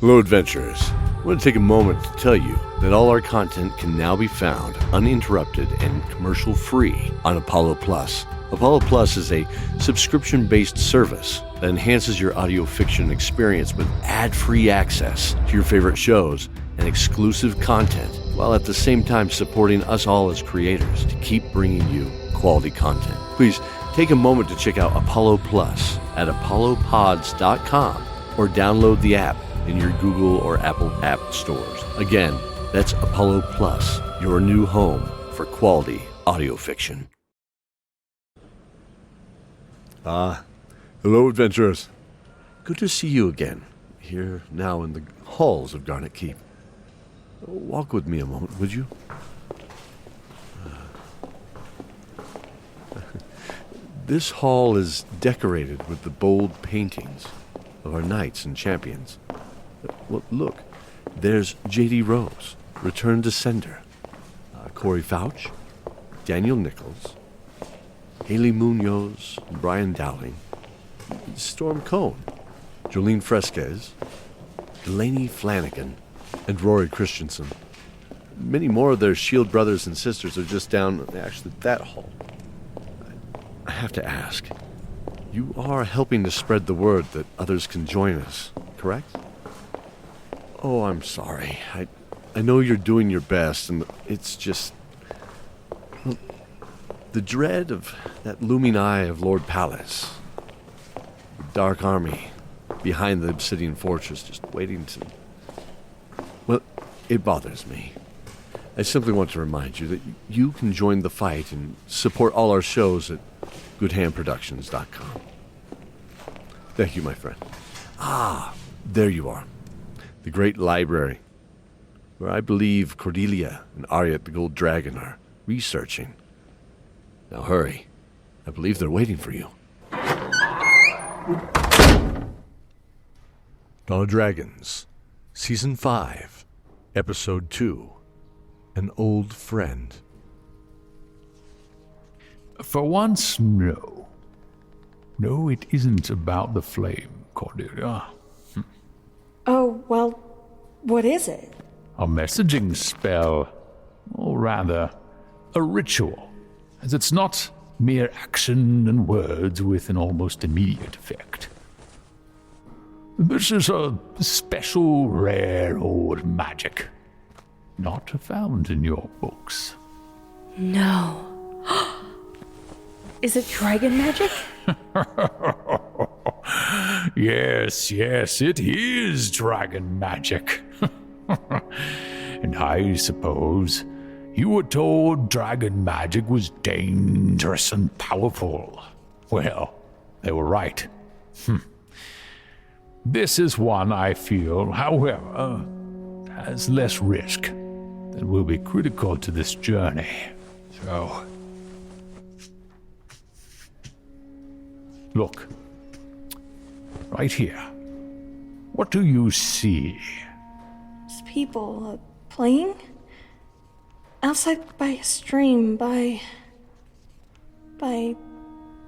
Hello, adventurers. I want to take a moment to tell you that all our content can now be found uninterrupted and commercial-free on Apollo Plus. Apollo Plus is a subscription-based service that enhances your audio fiction experience with ad-free access to your favorite shows and exclusive content, while at the same time supporting us all as creators to keep bringing you quality content. Please take a moment to check out Apollo Plus at apollopods.com or download the app in your Google or Apple app stores. Again, that's Apollo Plus, your new home for quality audio fiction. Hello, adventurers. Good to see you again, here now in the halls of Garnet Keep. Walk with me a moment, would you? This hall is decorated with the bold paintings of our knights and champions. Well, look, there's J.D. Rose, returned descender, Pfautsch, Daniel Nichols, Hayley Muñoz, Brian Dowling, Storm Cone, Joleen Fresquez, Laney Flanagan, and Rori Christenson. Many more of their shield brothers and sisters are just down, actually, that hall. I have to ask, you are helping to spread the word that others can join us, correct? Oh, I'm sorry. I know you're doing your best, and it's just... Well, the dread of that looming eye of Lord Palace, the dark army behind the obsidian fortress just waiting to... Well, it bothers me. I simply want to remind you that you can join the fight and support all our shows at goodhandproductions.com. Thank you, my friend. There you are. The great library, where I believe Cordelia and ARYAT the Gold Dragon are researching. Now hurry. I believe they're waiting for you. Dawn of Dragons, Season 5, Episode 2, An Old Friend. For once, no. No, it isn't about the flame, Cordelia. Oh, well, what is it? A messaging spell, or rather, a ritual, as it's not mere action and words with an almost immediate effect. This is a special, rare old magic, not found in your books. No. Is it dragon magic? Yes, it is dragon magic. And I suppose you were told dragon magic was dangerous and powerful. Well, they were right. This is one I feel, however, has less risk that will be critical to this journey. So, look, right here. What do you see? It's people playing? Outside by a stream, by...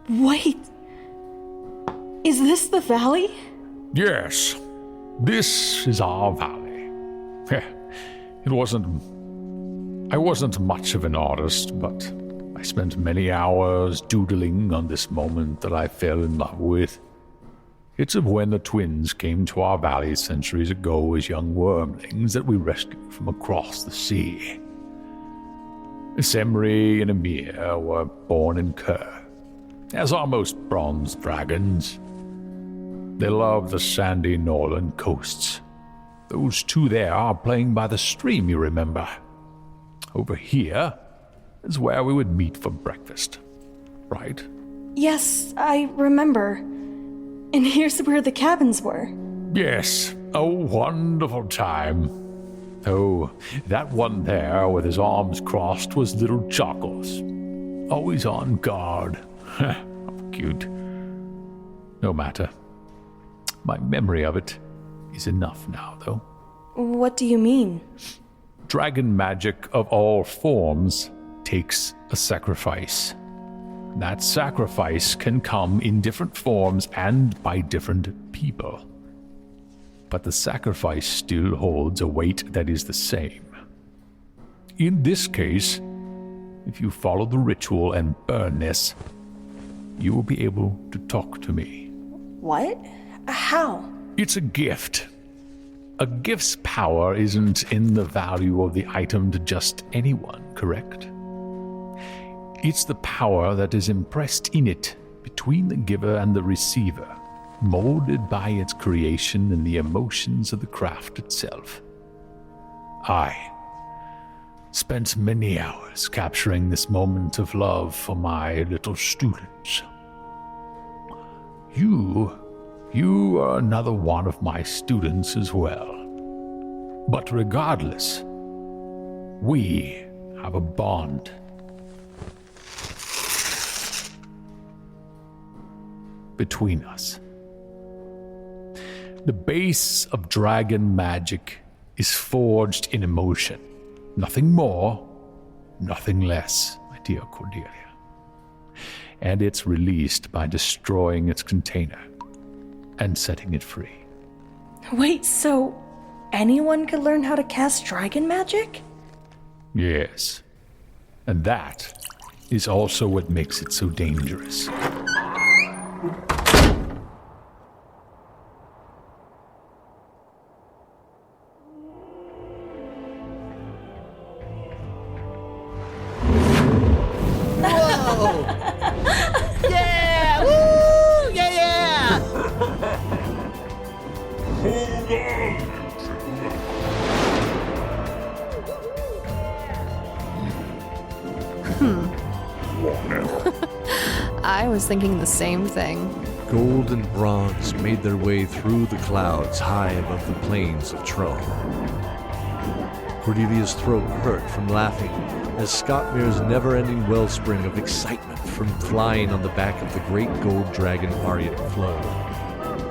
Wait! Is this the valley? Yes, this is our valley. I wasn't much of an artist, but I spent many hours doodling on this moment that I fell in love with. It's of when the twins came to our valley centuries ago as young wormlings that we rescued from across the sea. Semri and Emir were born in Kerr, as are most bronze dragons. They love the sandy northern coasts. Those two there are playing by the stream, you remember. Over here is where we would meet for breakfast, right? Yes, I remember. And here's where the cabins were. Yes, a wonderful time. Oh, that one there with his arms crossed was little Chuckles. Always on guard. Cute. No matter. My memory of it is enough now, though. What do you mean? Dragon magic of all forms takes a sacrifice. That sacrifice can come in different forms and by different people. but the sacrifice still holds a weight that is the same. In this case, if you follow the ritual and burn this, you will be able to talk to me. What? How? It's a gift. A gift's power isn't in the value of the item to just anyone, correct? It's the power that is impressed in it between the giver and the receiver, molded by its creation and the emotions of the craft itself. I spent many hours capturing this moment of love for my little students. You are another one of my students as well. But regardless, we have a bond. Between us. The base of dragon magic is forged in emotion. Nothing more, nothing less, my dear Cordelia. And it's released by destroying its container and setting it free. Wait, so anyone could learn how to cast dragon magic? Yes. And that is also what makes it so dangerous. Yeah! Woo! Yeah! I was thinking the same thing. Gold and bronze made their way through the clouds high above the plains of Tro. Cordelia's throat hurt from laughing as Scottmere's never-ending wellspring of excitement from flying on the back of the great gold dragon ARYAT flowed.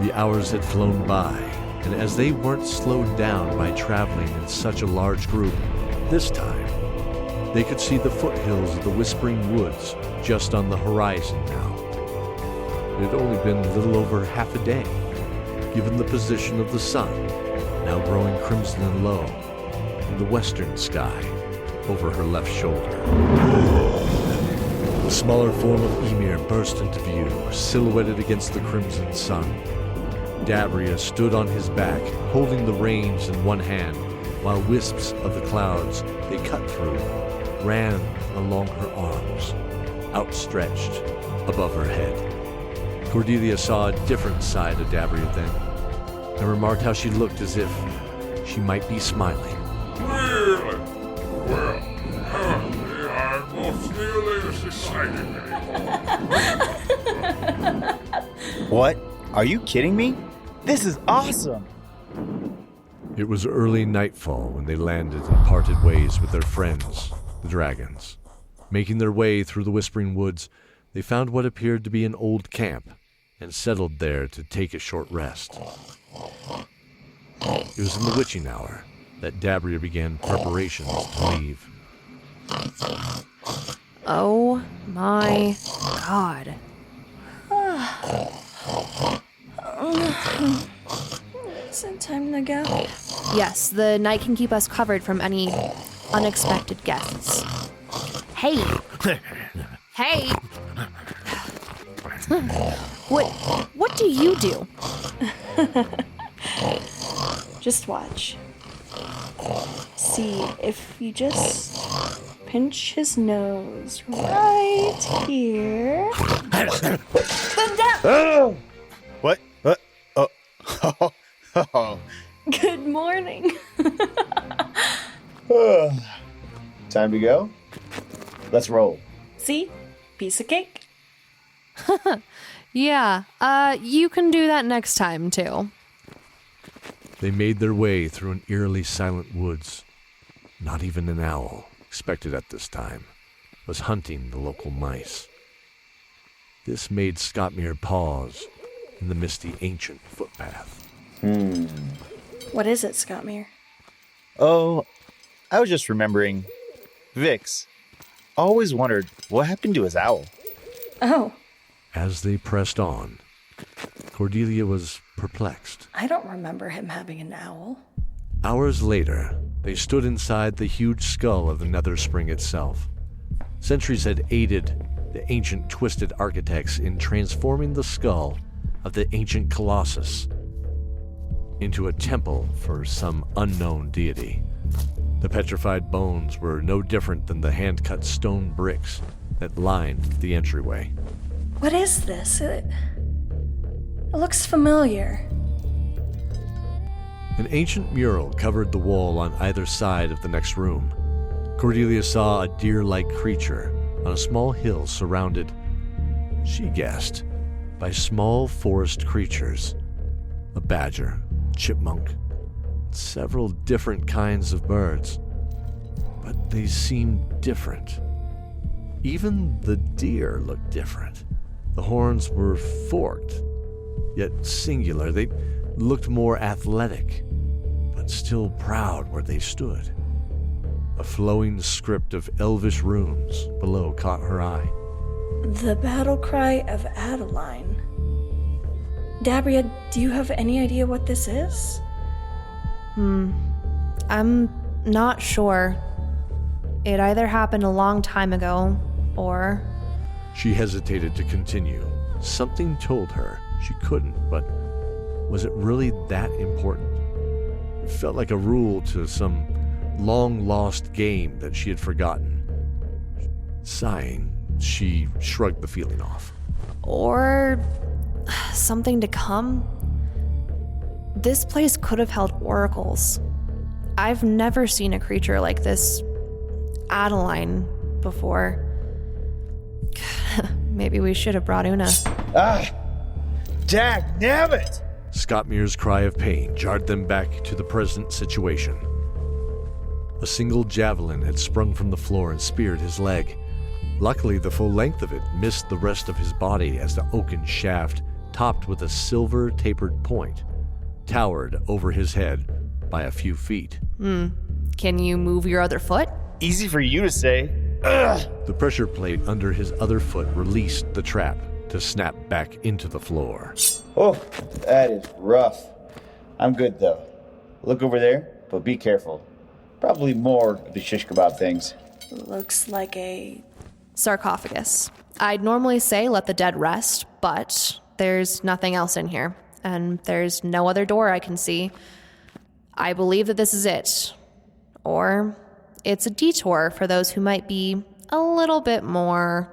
The hours had flown by, and as they weren't slowed down by traveling in such a large group, this time they could see the foothills of the Whispering Woods just on the horizon now. It had only been a little over half a day, given the position of the sun, now growing crimson and low, in the western sky over her left shoulder. The smaller form of Ymir burst into view, silhouetted against the crimson sun. DABRIA stood on his back, holding the reins in one hand, while wisps of the clouds they cut through ran along her arms, outstretched above her head. Cordelia saw a different side of DABRIA then, and remarked how she looked as if she might be smiling. Really? Well, apparently I'm not nearly as exciting anymore. What? Are you kidding me? This is awesome! It was early nightfall when they landed and parted ways with their friends, the dragons. Making their way through the Whispering Woods, they found what appeared to be an old camp and settled there to take a short rest. It was in the witching hour that DABRIA began preparations to leave. Oh my god. Is it time to go? Yes, the night can keep us covered from any unexpected guests. Hey! Hey! What do you do? Just watch. See, if you just pinch his nose right here. Then down! What? Oh. Good morning. Time to go? Let's roll. See? Piece of cake. Yeah, you can do that next time, too. They made their way through an eerily silent woods. Not even an owl, expected at this time, was hunting the local mice. This made Scottmere pause in the misty ancient footpath. What is it, Scottmere? Oh, I was just remembering. Vix. Always wondered what happened to his owl. Oh. As they pressed on, Cordelia was perplexed. I don't remember him having an owl. Hours later, they stood inside the huge skull of the Netherspring itself. Centuries had aided the ancient twisted architects in transforming the skull of the ancient Colossus into a temple for some unknown deity. The petrified bones were no different than the hand-cut stone bricks that lined the entryway. What is this? It looks familiar. An ancient mural covered the wall on either side of the next room. Cordelia saw a deer-like creature on a small hill surrounded, she guessed, by small forest creatures. A badger, chipmunk, several different kinds of birds. But they seemed different. Even the deer looked different. The horns were forked, yet singular. They looked more athletic, but still proud where they stood. A flowing script of elvish runes below caught her eye. The battle cry of Adeline. DABRIA, do you have any idea what this is? I'm not sure. It either happened a long time ago, or... She hesitated to continue. Something told her she couldn't, but was it really that important? It felt like a rule to some long-lost game that she had forgotten. Sighing, she shrugged the feeling off. Or something to come? This place could have held oracles. I've never seen a creature like this, Adeline, before. Maybe we should have brought Una. Dagnabbit! Scottmere's cry of pain jarred them back to the present situation. A single javelin had sprung from the floor and speared his leg. Luckily, the full length of it missed the rest of his body as the oaken shaft, topped with a silver tapered point, towered over his head by a few feet. Can you move your other foot? Easy for you to say. The pressure plate under his other foot released the trap to snap back into the floor. Oh, that is rough. I'm good, though. Look over there, but be careful. Probably more of the shish kebab things. Looks like a... Sarcophagus. I'd normally say let the dead rest, but there's nothing else in here, and there's no other door I can see. I believe that this is it. Or it's a detour for those who might be a little bit more...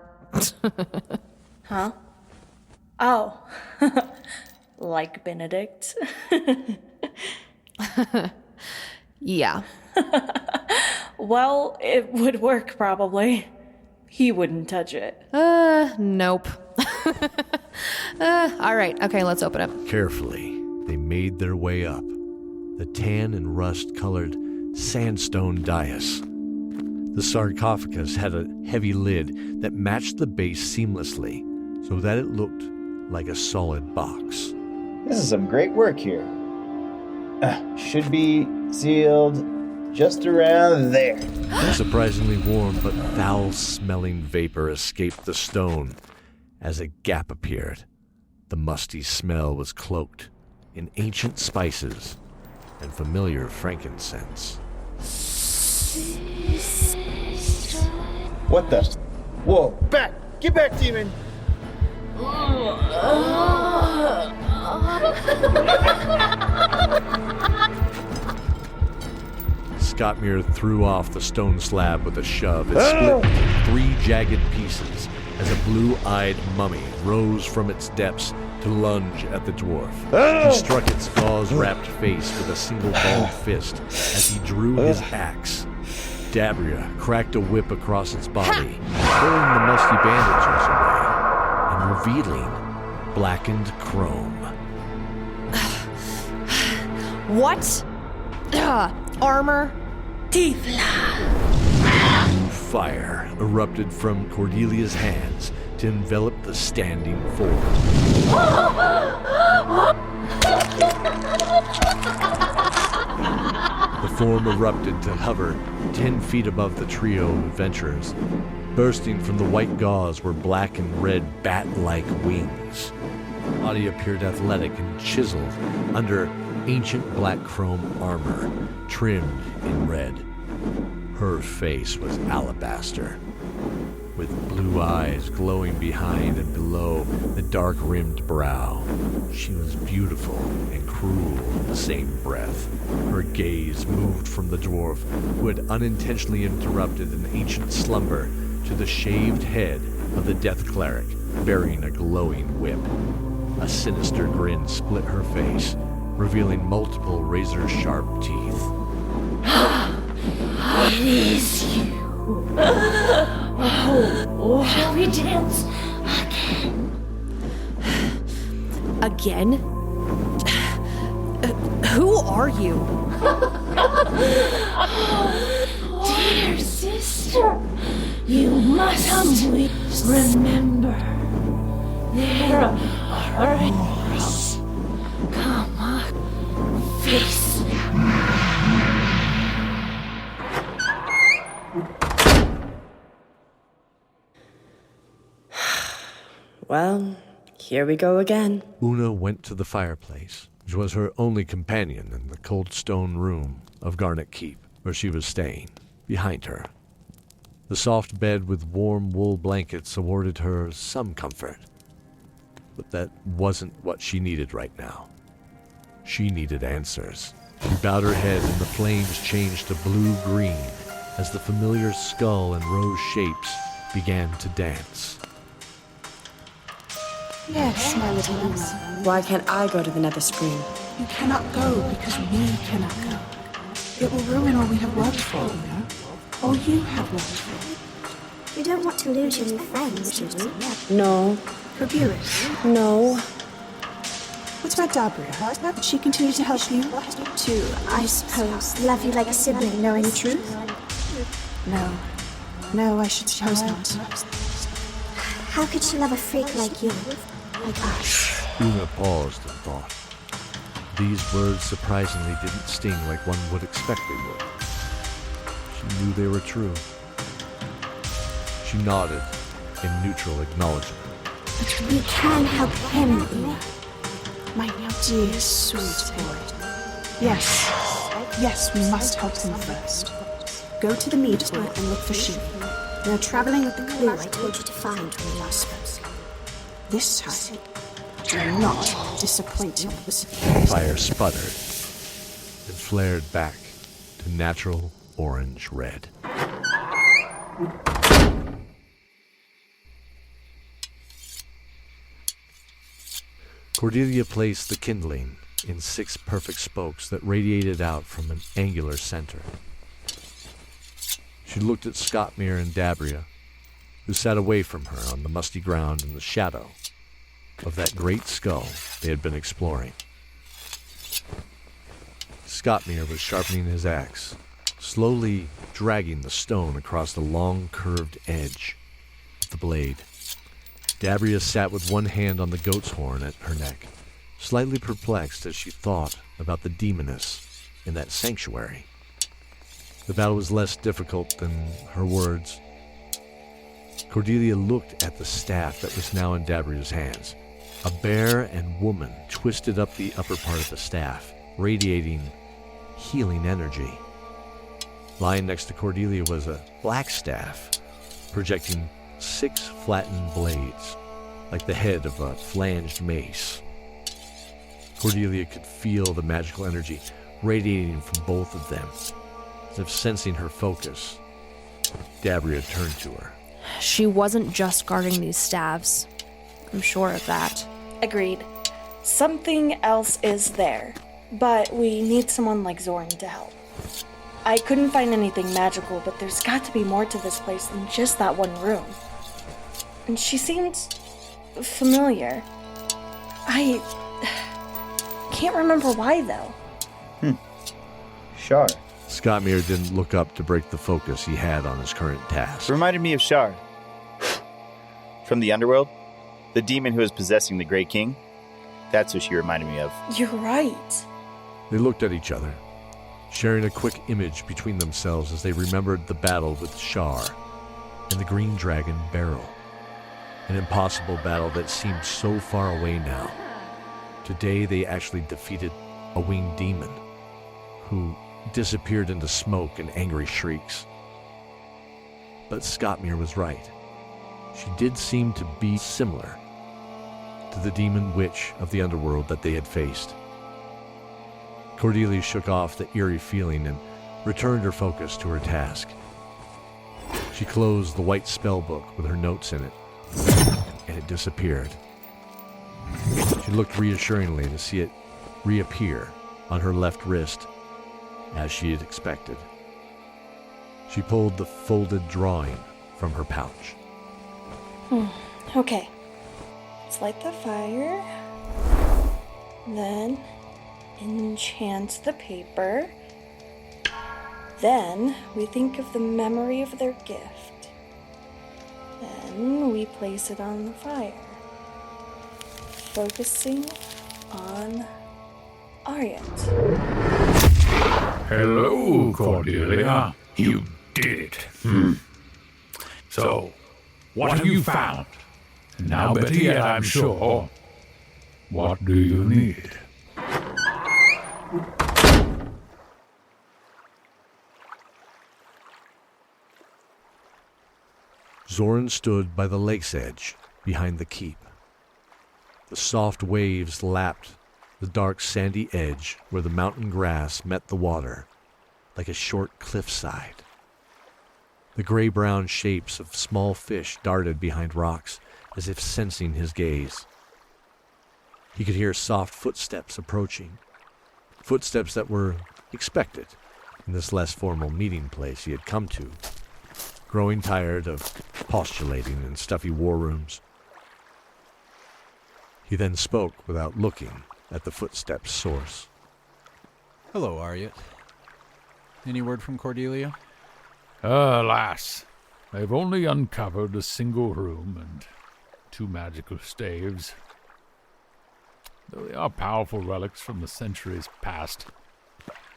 Huh? Oh. Like Benedict. Yeah. Well, it would work probably. He wouldn't touch it. Nope. All right, okay, let's open it. Carefully, they made their way up. The tan and rust-colored sandstone dais. The sarcophagus had a heavy lid that matched the base seamlessly, so that it looked like a solid box. This is some great work here. Should be sealed just around there. Surprisingly warm but foul-smelling vapor escaped the stone as a gap appeared. The musty smell was cloaked in ancient spices and familiar frankincense. What the? Whoa, back! Get back, demon! Scottmere threw off the stone slab with a shove. It split into 3 jagged pieces as a blue-eyed mummy rose from its depths to lunge at the dwarf. He struck its gauze-wrapped face with a single balled fist as he drew his axe. DABRIA cracked a whip across its body, pulling the musty bandages away and revealing blackened chrome. What? Armor? Fire erupted from Cordelia's hands to envelop the standing form. The form erupted to hover 10 feet above the trio of adventurers. Bursting from the white gauze were black and red bat-like wings. Body appeared athletic and chiseled under ancient black chrome armor, trimmed in red. Her face was alabaster, with blue eyes glowing behind and below the dark-rimmed brow. She was beautiful and cruel in the same breath. Her gaze moved from the dwarf, who had unintentionally interrupted an ancient slumber, to the shaved head of the death cleric, bearing a glowing whip. A sinister grin split her face, revealing multiple razor-sharp teeth. It is you. Shall we dance again? Again? Who are you? Dear sister, you must remember there are us. Come on, face me. Well, here we go again. Una went to the fireplace, which was her only companion in the cold stone room of Garnet Keep, where she was staying, behind her. The soft bed with warm wool blankets awarded her some comfort, but that wasn't what she needed right now. She needed answers. She bowed her head and the flames changed to blue-green as the familiar skull and rose shapes began to dance. Yes, my little Una. Why can't I go to the Netherspring? You cannot go because we cannot go. It will ruin all we have worked for, Una. All you have worked for. You don't want to lose your new friends, do you? No. Herberus. No. What about Dabria? Did she continue to help you? I suppose, love you like a sibling knowing the truth? No. No, I should suppose not. How could she love a freak like you? Like us? Una paused and thought. These words surprisingly didn't sting like one would expect they would. She knew they were true. She nodded in neutral acknowledgement. We can help him, Una. My dear, sweet boy. Yes. Yes, we must help him first. Go to the mead hall and look for sheep. They're traveling with the clue I told you to find when we last spoke. This time, do not disappoint me. Fire sputtered and flared back to natural orange red. Cordelia placed the kindling in 6 perfect spokes that radiated out from an angular center. She looked at Scottmere and Dabria, who sat away from her on the musty ground in the shadow of that great skull they had been exploring. Scottmere was sharpening his axe, slowly dragging the stone across the long curved edge of the blade. Dabria sat with one hand on the goat's horn at her neck, slightly perplexed as she thought about the demoness in that sanctuary. The battle was less difficult than her words. Cordelia looked at the staff that was now in Dabria's hands. A bear and woman twisted up the upper part of the staff, radiating healing energy. Lying next to Cordelia was a black staff, projecting 6 flattened blades, like the head of a flanged mace. Cordelia could feel the magical energy radiating from both of them. As if sensing her focus, Dabria turned to her. She wasn't just guarding these staves. I'm sure of that. Agreed. Something else is there, but we need someone like Zorin to help. I couldn't find anything magical, but there's got to be more to this place than just that one room. And she seemed familiar. I can't remember why, though. Shar. Scottmere didn't look up to break the focus he had on his current task. Reminded me of Shar. From the underworld? The demon who was possessing the Great King? That's what she reminded me of. You're right. They looked at each other, sharing a quick image between themselves as they remembered the battle with Shar and the green dragon Beryl, An impossible battle that seemed so far away now. Today they actually defeated a winged demon who disappeared into smoke and angry shrieks. But Scottmere was right. She did seem to be similar to the demon witch of the underworld that they had faced. Cordelia shook off the eerie feeling and returned her focus to her task. She closed the white spell book with her notes in it, and it disappeared. She looked reassuringly to see it reappear on her left wrist, as she had expected. She pulled the folded drawing from her pouch. Okay. Let's light the fire. Then enchant the paper. Then we think of the memory of their gift. Then we place it on the fire, focusing on ARYAT. Hello, Cordelia. You did it. So, what have you found? And now, better yet, I'm sure, what do you need? Zorin stood by the lake's edge, behind the keep. The soft waves lapped the dark sandy edge where the mountain grass met the water, like a short cliffside. The gray-brown shapes of small fish darted behind rocks, as if sensing his gaze. He could hear soft footsteps approaching, footsteps that were expected in this less formal meeting place he had come to, growing tired of postulating in stuffy war rooms. He then spoke without looking at the footsteps' source. Hello, ARYAT. Any word from Cordelia? Alas, they've only uncovered a single room and 2 magical staves. Though they are powerful relics from the centuries past,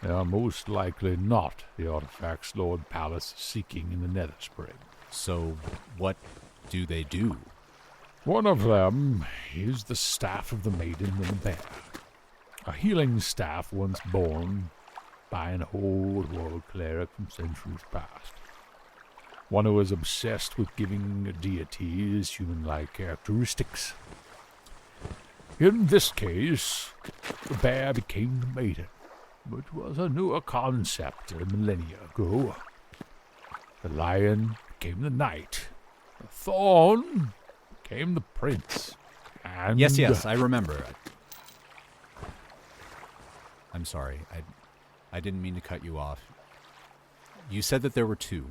they are most likely not the artifacts Lord Pallas is seeking in the Netherspring. So, what do they do? One of them is the staff of the Maiden and the Bear, a healing staff once borne by an old world cleric from centuries past. One who was obsessed with giving deities human-like characteristics. In this case, the bear became the maiden, which was a newer concept a millennia ago. The lion became the knight. The thorn became the prince. And Yes, I remember. I'm sorry. I didn't mean to cut you off. You said that there were 2.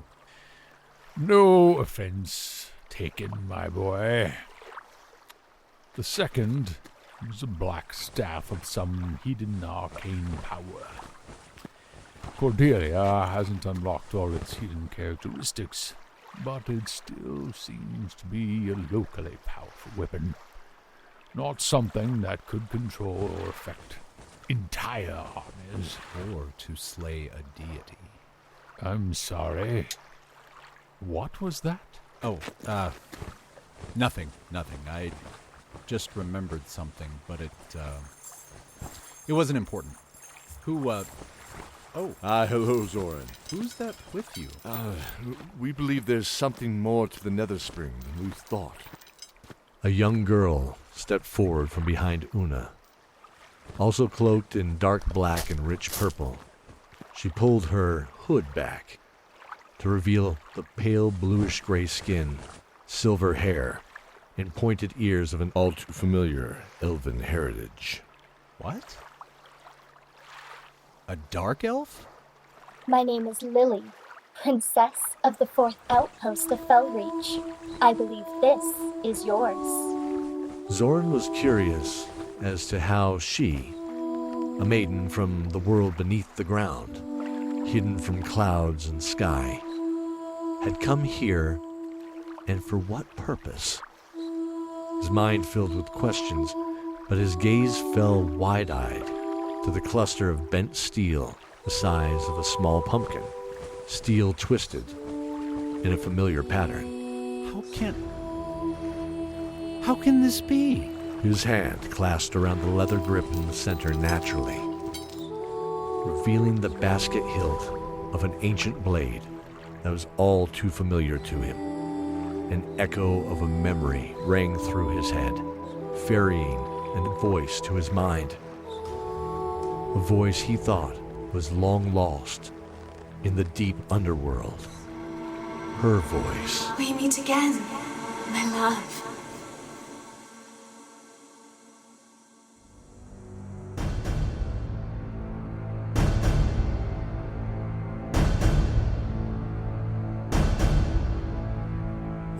No offense taken, my boy. The second was a black staff of some hidden arcane power. Cordelia hasn't unlocked all its hidden characteristics, but it still seems to be a locally powerful weapon. Not something that could control or affect entire armies. Or to slay a deity. I'm sorry. What was that? Oh, nothing. I just remembered something, but it wasn't important. Who, Hello, Zorin. who's that with you? We believe there's something more to the Netherspring than we thought. A young girl stepped forward from behind Una. Also cloaked in dark black and rich purple, she pulled her hood back to reveal the pale bluish-gray skin, silver hair, and pointed ears of an all too familiar elven heritage. What? A dark elf? My name is Lily, Princess of the 4th Outpost of Felreach. I believe this is yours. Zorin was curious as to how she, a maiden from the world beneath the ground, hidden from clouds and sky, had come here, and for what purpose? His mind filled with questions, but his gaze fell wide-eyed to the cluster of bent steel the size of a small pumpkin, steel twisted in a familiar pattern. How can this be? His hand clasped around the leather grip in the center naturally, revealing the basket hilt of an ancient blade that was all too familiar to him. An echo of a memory rang through his head, ferrying a voice to his mind. A voice he thought was long lost in the deep underworld. Her voice. We meet again, my love.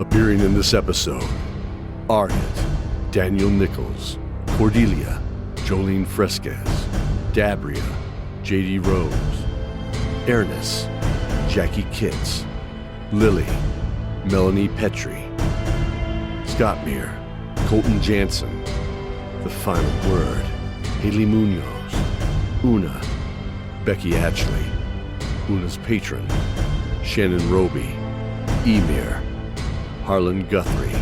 Appearing in this episode, ARYAT, Daniel Nichols, Cordelia, Joleen Fresquez, DABRIA, J.D. Rose, ERYNES, Jackie Kitts, Lily, Melanie Petry, Scottmere, Colton Jansen, The Final Word, Hayley Muñoz, Una, Becky Atchley, Una's patron, Shannon Roby, Emir, Harlan Guthrie,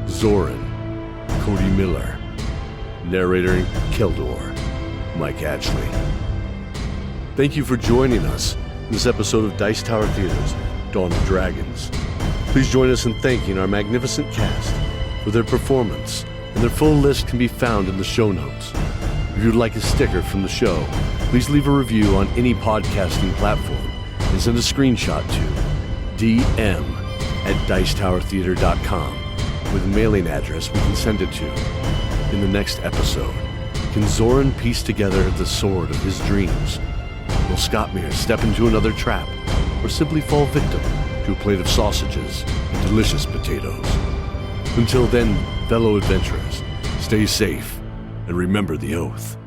Zorin, Cody Miller, narrator in KELDOR, Mike Atchley. Thank you for joining us in this episode of Dice Tower Theater's Dawn of Dragons. Please join us in thanking our magnificent cast for their performance, and their full list can be found in the show notes. If you'd like a sticker from the show, please leave a review on any podcasting platform and send a screenshot to dm@dicetowertheater.com with a mailing address we can send it to. In the next episode, can Zorin piece together the sword of his dreams? Will Scottmere step into another trap, or simply fall victim to a plate of sausages and delicious potatoes? Until then, fellow adventurers, stay safe and remember the oath.